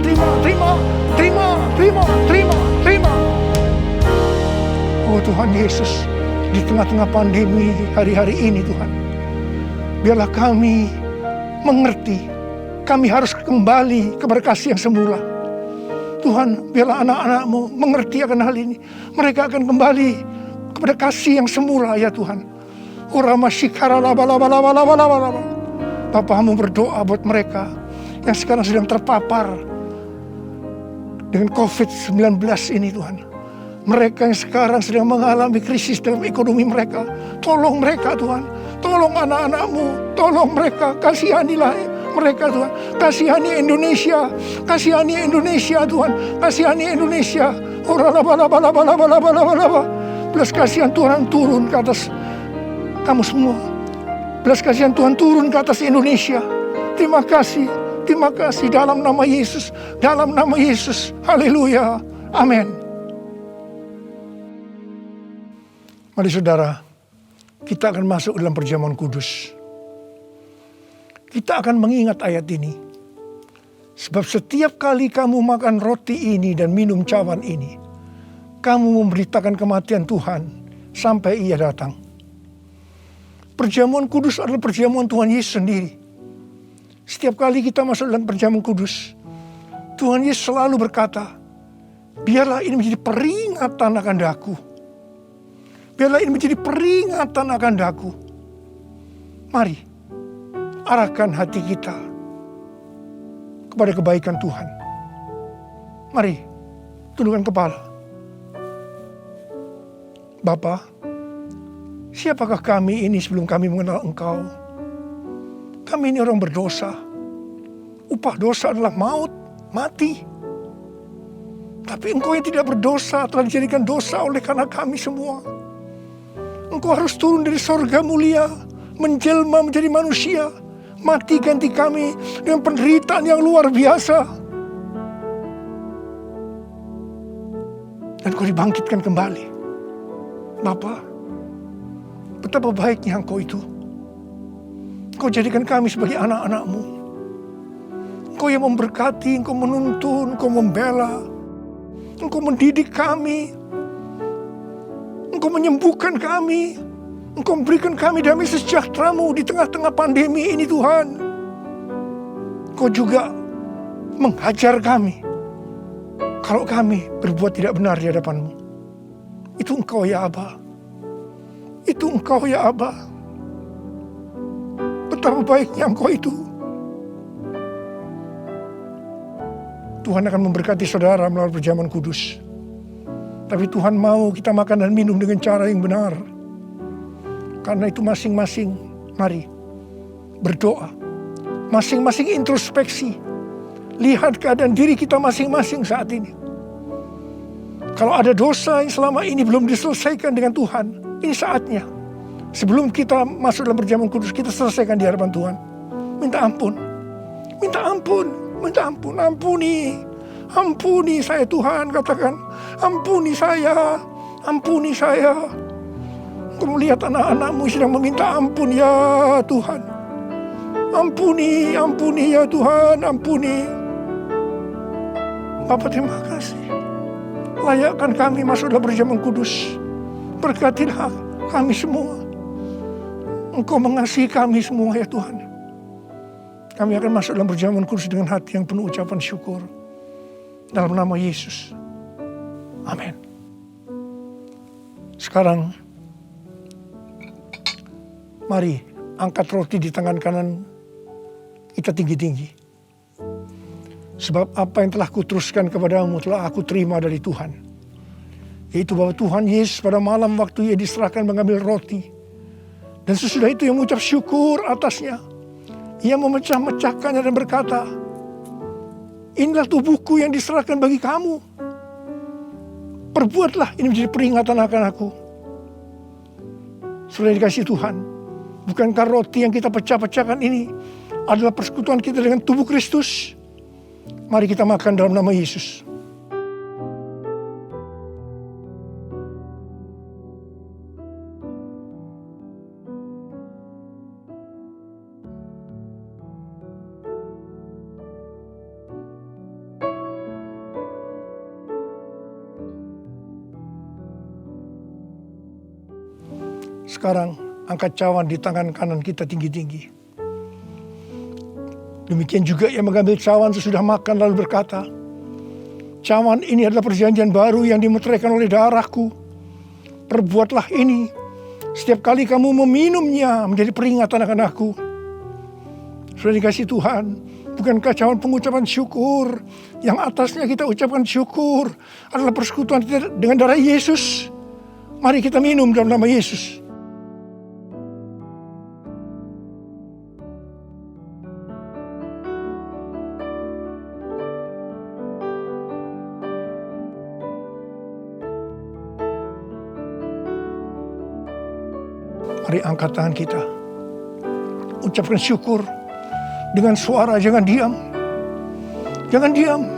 Oh Tuhan Yesus, di tengah-tengah pandemi hari-hari ini Tuhan, biarlah kami mengerti, kami harus kembali kepada kasih yang semula. Tuhan, biarlah anak-anak-Mu mengerti akan hal ini. Mereka akan kembali kepada kasih yang semula ya Tuhan. Bapa-Mu berdoa buat mereka yang sekarang sedang terpapar dengan COVID-19 ini Tuhan. Mereka yang sekarang sedang mengalami krisis dalam ekonomi mereka. Tolong mereka Tuhan. Tolong anak-anak-Mu. Tolong mereka. Kasihanilah mereka Tuhan. Kasihani Indonesia. Kasihani Indonesia Tuhan. Kasihani Indonesia. Belas kasihan Tuhan turun ke atas kamu semua. Belas kasihan Tuhan turun ke atas Indonesia. Terima kasih. Terima kasih dalam nama Yesus. Dalam nama Yesus. Haleluya. Amin. Mari saudara, kita akan masuk dalam perjamuan kudus. Kita akan mengingat ayat ini. Sebab setiap kali kamu makan roti ini dan minum cawan ini, kamu memberitakan kematian Tuhan sampai Ia datang. Perjamuan kudus adalah perjamuan Tuhan Yesus sendiri. Setiap kali kita masuk dalam perjamuan kudus, Tuhan Yesus selalu berkata, biarlah ini menjadi peringatan akan daku. Biarlah ini menjadi peringatan akan daku. Mari, arahkan hati kita kepada kebaikan Tuhan. Mari, tundukkan kepala. Bapa, siapakah kami ini sebelum kami mengenal Engkau? Kami ini orang berdosa. Upah dosa adalah maut, mati. Tapi Engkau yang tidak berdosa telah dijadikan dosa oleh karena kami semua. Engkau harus turun dari sorga mulia, menjelma menjadi manusia, mati ganti kami dengan penderitaan yang luar biasa. Dan Kau dibangkitkan kembali. Bapa, betapa baiknya Engkau itu. Engkau jadikan kami sebagai anak-anak-Mu. Engkau yang memberkati, Engkau menuntun, Engkau membela, Engkau mendidik kami, Engkau menyembuhkan kami, Engkau memberikan kami damai sejahtera-Mu di tengah-tengah pandemi ini Tuhan. Engkau juga menghajar kami kalau kami berbuat tidak benar di hadapan-Mu. Itu Engkau ya Aba. Itu Engkau ya Aba. Betapa baiknya Engkau itu. Tuhan akan memberkati saudara melalui perjamuan kudus. Tapi Tuhan mau kita makan dan minum dengan cara yang benar. Karena itu masing-masing, mari berdoa. Masing-masing introspeksi. Lihat keadaan diri kita masing-masing saat ini. Kalau ada dosa yang selama ini belum diselesaikan dengan Tuhan, ini saatnya. Sebelum kita masuk dalam perjamuan kudus, kita selesaikan di hadapan Tuhan. Minta ampun. Minta ampun. Minta ampun. Ampuni. Ampuni saya Tuhan, katakan. Ampuni saya. Ampuni saya. Engkau melihat anak-anakmu sedang meminta ampun ya Tuhan. Ampuni, ampuni ya Tuhan, ampuni. Bapa terima kasih. Layakkan kami masuk dalam perjamuan kudus. Berkatilah kami semua. Engkau mengasihi kami semua ya Tuhan. Kami akan masuk dalam perjamuan kudus dengan hati yang penuh ucapan syukur. Dalam nama Yesus. Amin. Sekarang, mari angkat roti di tangan kanan kita tinggi-tinggi. Sebab apa yang telah kuteruskan kepadamu telah aku terima dari Tuhan. Yaitu bahwa Tuhan Yesus pada malam waktu ia diserahkan mengambil roti. Dan sesudah itu ia mengucap syukur atasnya. Ia memecah-mecahkannya dan berkata, inilah tubuhku yang diserahkan bagi kamu. Perbuatlah ini menjadi peringatan akan aku. Sudah dikasih Tuhan. Bukankah roti yang kita pecah-pecahkan ini adalah persekutuan kita dengan tubuh Kristus? Mari kita makan dalam nama Yesus. Sekarang angkat cawan di tangan kanan kita tinggi-tinggi. Demikian juga ia mengambil cawan sesudah makan lalu berkata, cawan ini adalah perjanjian baru yang dimeteraikan oleh darahku. Perbuatlah ini setiap kali kamu meminumnya menjadi peringatan akan aku. Sudah dikasih Tuhan, bukankah cawan pengucapan syukur yang atasnya kita ucapkan syukur adalah persekutuan kita dengan darah Yesus? Mari kita minum dalam nama Yesus. Mari angkat tangan kita. Ucapkan syukur dengan suara, jangan diam. Jangan diam.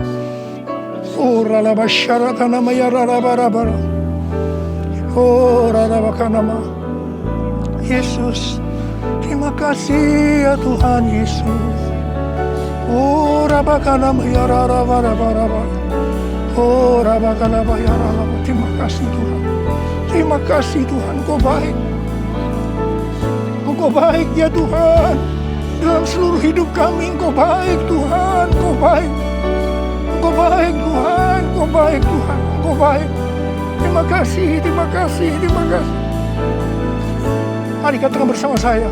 Oh ralabasyaraka nama ya ralabarabara. Oh ralabaka nama. Yesus, terima kasih ya Tuhan Yesus. Oh rabaka nama ya ralabarabara. Oh rabaka nama ya ralabarabara. Terima kasih Tuhan. Terima kasih Tuhan, Kau baik. Engkau baik ya Tuhan. Dalam seluruh hidup kami Engkau baik Tuhan. Engkau baik. Engkau baik Tuhan. Engkau baik Tuhan. Engkau baik. Terima kasih, terima kasih, terima kasih. Mari katakan bersama saya.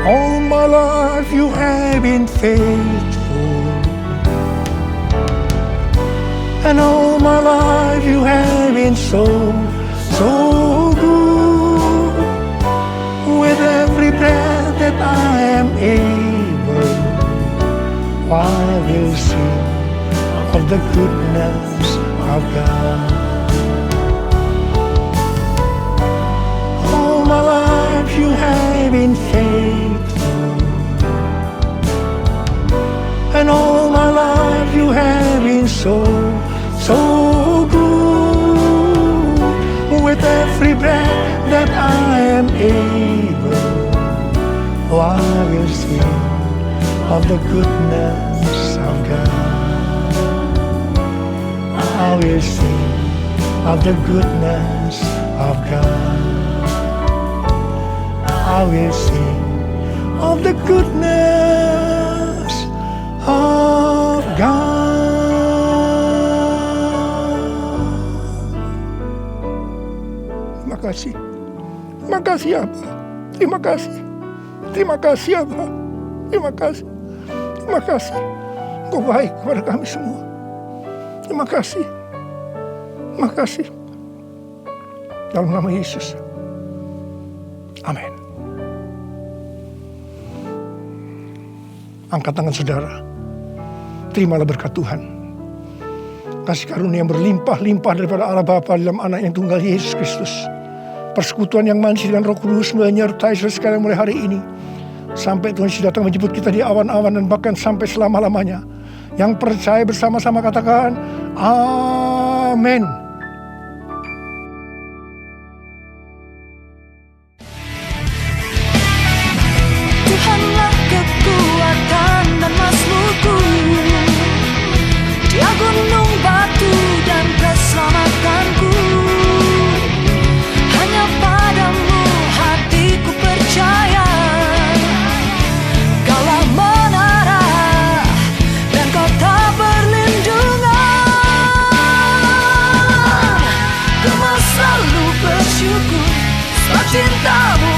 All my life you have been faithful. And all my life you have been so good. With every breath that I am able, I will sing of the goodness of God. All my life you have been faithful, and all my life you have been so good. With every breath that I am able, I will sing of the goodness of God. I will sing of the goodness of God. I will sing of the goodness of God. kasih. Terima kasih Abah. Terima kasih. Terima kasih Abah. Terima kasih. Terima kasih. Engkau baik kepada kami semua. Terima kasih. Terima kasih. Dalam nama Yesus. Amin. Angkat tangan saudara. Terimalah berkat Tuhan. Kasih karunia yang berlimpah-limpah daripada Allah Bapa dalam anak yang tunggal Yesus Kristus. Persekutuan yang manis dengan Roh Kudus menyertai saudara sekalian mulai hari ini. Sampai Tuhan Yesus datang menjemput kita di awan-awan dan bahkan sampai selama-lamanya. Yang percaya bersama-sama katakan, amin. Tuhanlah kekuatan dan mazmurku, Dia gunung batu dan keselamatanku. Hanya padamu hatiku percaya, Kaulah menara dan kota perlindungan. Kau selalu bersyukur sebab cintamu